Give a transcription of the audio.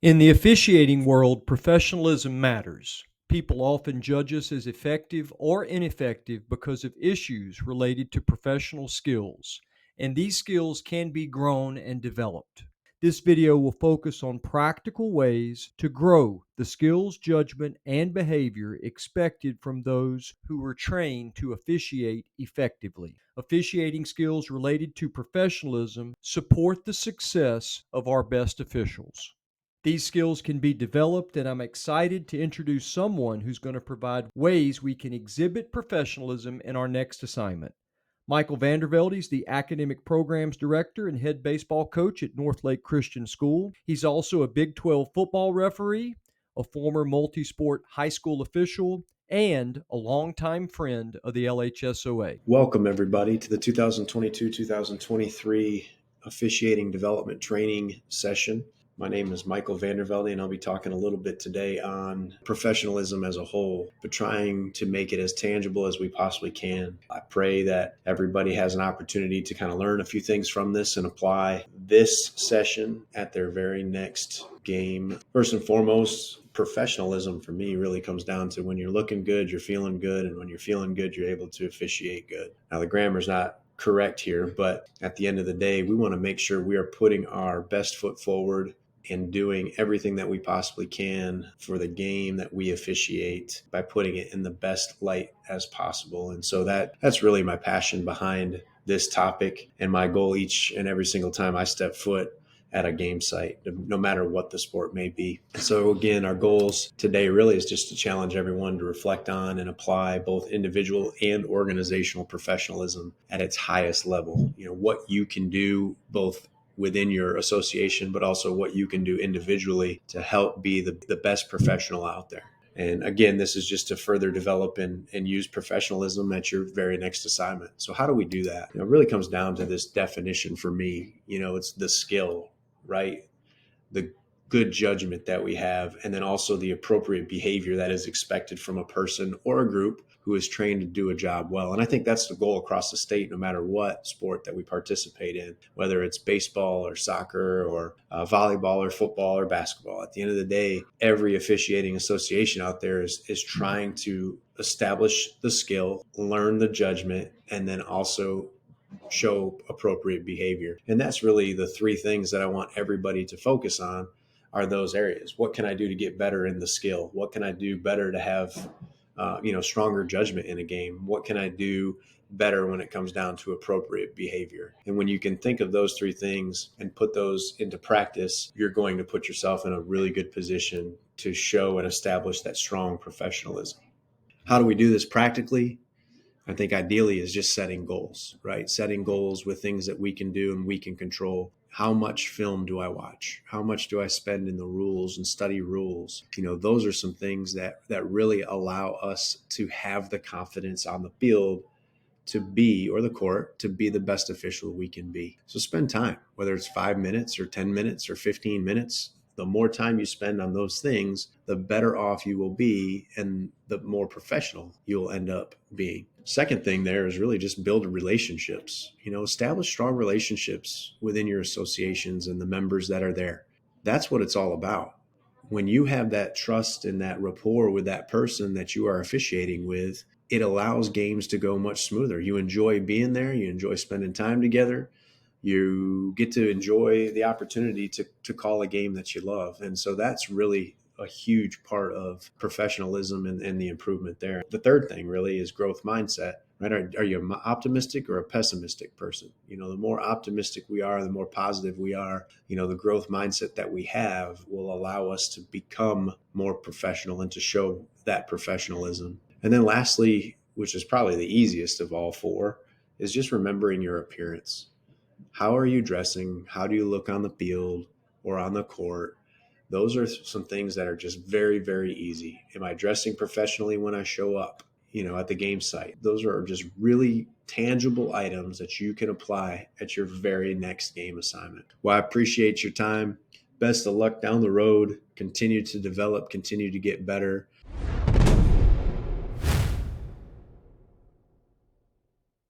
In the officiating world, professionalism matters. People often judge us as effective or ineffective because of issues related to professional skills, and these skills can be grown and developed. This video will focus on practical ways to grow the skills, judgment, and behavior expected from those who are trained to officiate effectively. Officiating skills related to professionalism support the success of our best officials. These skills can be developed, and I'm excited to introduce someone who's going to provide ways we can exhibit professionalism in our next assignment. Michael Vandervelde is the Academic Programs Director and head baseball coach at Northlake Christian School. He's also a Big 12 football referee, a former multi-sport high school official, and a longtime friend of the LHSOA. Welcome, everybody, to the 2022-2023 Officiating Development Training session. My name is Michael Vandervelde, and I'll be talking a little bit today on professionalism as a whole, but trying to make it as tangible as we possibly can. I pray that everybody has an opportunity to kind of learn a few things from this and apply this session at their very next game. First and foremost, professionalism for me really comes down to when you're looking good, you're feeling good, and when you're feeling good, you're able to officiate good. Now, the grammar's not correct here, but at the end of the day, we want to make sure we are putting our best foot forward and doing everything that we possibly can for the game that we officiate by putting it in the best light as possible. And so that's really my passion behind this topic and my goal each and every single time I step foot at a game site, no matter what the sport may be. So again, our goals today really is just to challenge everyone to reflect on and apply both individual and organizational professionalism at its highest level. You know, what you can do both within your association, but also what you can do individually to help be the best professional out there. And again, this is just to further develop and use professionalism at your very next assignment. So how do we do that? It really comes down to this definition for me. It's the skill, right? The good judgment that we have, and then also the appropriate behavior that is expected from a person or a group who is trained to do a job well. And I think that's the goal across the state, no matter what sport that we participate in, whether it's baseball or soccer or volleyball or football or basketball. At the end of the day, every officiating association out there is trying to establish the skill, learn the judgment, and then also show appropriate behavior. And that's really the three things that I want everybody to focus on are those areas. What can I do to get better in the skill? What can I do better to have stronger judgment in a game? What can I do better when it comes down to appropriate behavior? And when you can think of those three things and put those into practice, you're going to put yourself in a really good position to show and establish that strong professionalism. How do we do this practically? I think ideally is just setting goals, right? Setting goals with things that we can do and we can control. How much film do I watch? How much do I spend in the rules and study rules? Those are some things that really allow us to have the confidence on the field to be, or the court, to be the best official we can be. So spend time, whether it's 5 minutes or 10 minutes or 15 minutes. The more time you spend on those things, the better off you will be and the more professional you'll end up being. Second thing there is really just build relationships. Establish strong relationships within your associations and the members that are there. That's what it's all about. When you have that trust and that rapport with that person that you are officiating with, it allows games to go much smoother. You enjoy being there. You enjoy spending time together. You get to enjoy the opportunity to call a game that you love. And so that's really a huge part of professionalism and the improvement there. The third thing really is growth mindset, right? Are you an optimistic or a pessimistic person? The more optimistic we are, the more positive we are, the growth mindset that we have will allow us to become more professional and to show that professionalism. And then lastly, which is probably the easiest of all four, is just remembering your appearance. How are you dressing? How do you look on the field or on the court? Those are some things that are just very, very easy. Am I dressing professionally when I show up, at the game site? Those are just really tangible items that you can apply at your very next game assignment. Well, I appreciate your time. Best of luck down the road. Continue to develop, continue to get better.